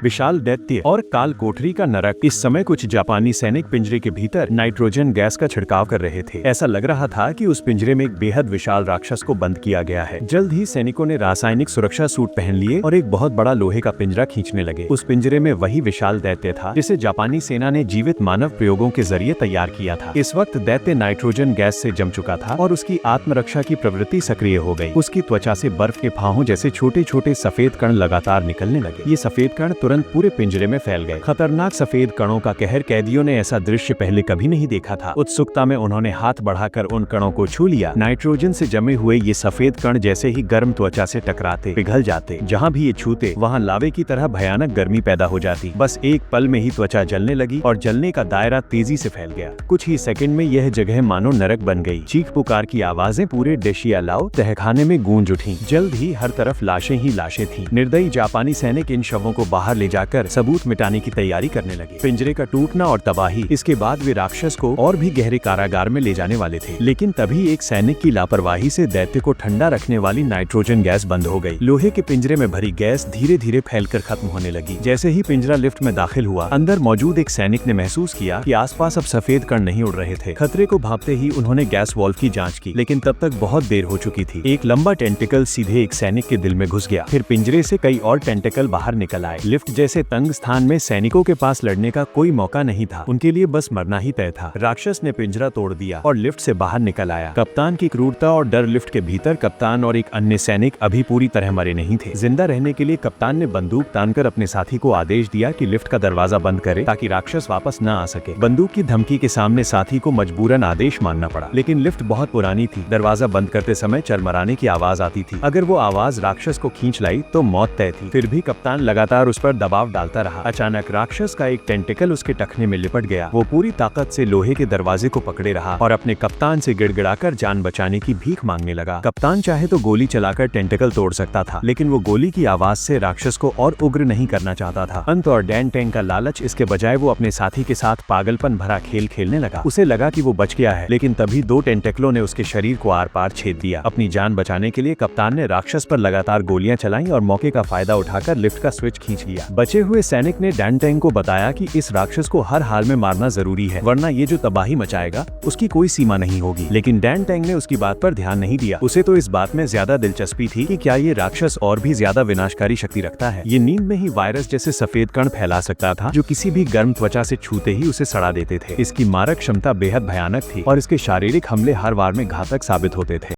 विशाल दैत्य और काल कोठरी का नरक। इस समय कुछ जापानी सैनिक पिंजरे के भीतर नाइट्रोजन गैस का छिड़काव कर रहे थे। ऐसा लग रहा था कि उस पिंजरे में एक बेहद विशाल राक्षस को बंद किया गया है। जल्द ही सैनिकों ने रासायनिक सुरक्षा सूट पहन लिए और एक बहुत बड़ा लोहे का पिंजरा खींचने लगे। उस पिंजरे में वही विशाल दैत्य था जिसे जापानी सेना ने जीवित मानव प्रयोगों के जरिए तैयार किया था। इस वक्त दैत्य नाइट्रोजन गैस से जम चुका था और उसकी आत्मरक्षा की प्रवृत्ति सक्रिय हो गई। उसकी त्वचा से बर्फ के फाहों जैसे छोटे छोटे सफेद कण लगातार निकलने लगे। ये सफेद कण तुरंत पूरे पिंजरे में फैल गए। खतरनाक सफेद कणों का कहर, कैदियों ने ऐसा दृश्य पहले कभी नहीं देखा था। उत्सुकता में उन्होंने हाथ बढ़ाकर उन कणों को छू लिया। नाइट्रोजन से जमे हुए ये सफेद कण जैसे ही गर्म त्वचा से टकराते पिघल जाते। जहाँ भी ये छूते वहाँ लावे की तरह भयानक गर्मी पैदा हो जाती। बस एक पल में ही त्वचा जलने लगी और जलने का दायरा तेजी से फैल गया। कुछ ही सेकंड में यह जगह मानो नरक बन गई। चीख पुकार की आवाजें पूरे डेशियालाओ तहखाने में गूंज उठी। जल्द ही हर तरफ लाशें ही लाशें थीं। निर्दयी जापानी सैनिक इन शवों को बाहर ले जाकर सबूत मिटाने की तैयारी करने लगे। पिंजरे का टूटना और तबाही, इसके बाद वे राक्षस को और भी गहरे कारागार में ले जाने वाले थे। लेकिन तभी एक सैनिक की लापरवाही से दैत्य को ठंडा रखने वाली नाइट्रोजन गैस बंद हो गई। लोहे के पिंजरे में भरी गैस धीरे धीरे फैलकर खत्म होने लगी। जैसे ही पिंजरा लिफ्ट में दाखिल हुआ, अंदर मौजूद एक सैनिक ने महसूस किया कि आसपास अब सफेद कण नहीं उड़ रहे थे। खतरे को भांपते ही उन्होंने गैस वाल्व की जांच की, लेकिन तब तक बहुत देर हो चुकी थी। एक लंबा टेंटिकल सीधे एक सैनिक के दिल में घुस गया। फिर पिंजरे से कई और टेंटिकल बाहर निकल आए। लिफ्ट जैसे तंग स्थान में सैनिकों के पास लड़ने का कोई मौका नहीं था। उनके लिए बस मरना ही तय था। राक्षस ने पिंजरा तोड़ दिया और लिफ्ट से बाहर निकल आया। कप्तान की क्रूरता और डर। लिफ्ट के भीतर कप्तान और एक अन्य सैनिक अभी पूरी तरह मरे नहीं थे। जिंदा रहने के लिए कप्तान ने बंदूक तानकर अपने साथी को आदेश दिया कि लिफ्ट का दरवाजा बंद करे ताकि राक्षस वापस न आ सके। बंदूक की धमकी के सामने साथी को मजबूरन आदेश मानना पड़ा। लेकिन लिफ्ट बहुत पुरानी थी। दरवाजा बंद करते समय चरमराने की आवाज आती थी। अगर वो आवाज राक्षस को खींच लाई तो मौत तय थी। फिर भी कप्तान लगातार उस पर दबाव डालता रहा। अचानक राक्षस का एक टेंटिकल उसके टखने में लिपट गया। वो पूरी ताकत से लोहे के दरवाजे को पकड़े रहा और अपने कप्तान से गिड़गिड़ाकर जान बचाने की भीख मांगने लगा। कप्तान चाहे तो गोली चलाकर टेंटिकल तोड़ सकता था, लेकिन वो गोली की आवाज से राक्षस को और उग्र नहीं करना चाहता था। अंत और डैन टैंग का लालच, इसके बजाय वो अपने साथी के साथ पागलपन भरा खेल खेलने लगा। उसे लगा कि वो बच गया है, लेकिन तभी दो टेंटिकलों ने उसके शरीर को आर पार छेद दिया। अपनी जान बचाने के लिए कप्तान ने राक्षस पर लगातार गोलियां चलाई और मौके का फायदा उठाकर लिफ्ट का स्विच खींच लिया। बचे हुए सैनिक ने डैन टैंग को बताया कि इस राक्षस को हर हाल में मारना जरूरी है, वरना ये जो तबाही मचाएगा उसकी कोई सीमा नहीं होगी। लेकिन डैन टैंग ने उसकी बात पर ध्यान नहीं दिया। उसे तो इस बात में ज्यादा दिलचस्पी थी कि क्या ये राक्षस और भी ज्यादा विनाशकारी शक्ति रखता है। ये नींद में ही वायरस जैसे सफेद कण फैला सकता था जो किसी भी गर्म त्वचा से छूते ही उसे सड़ा देते थे। इसकी मारक क्षमता बेहद भयानक थी और इसके शारीरिक हमले हर बार में घातक साबित होते थे।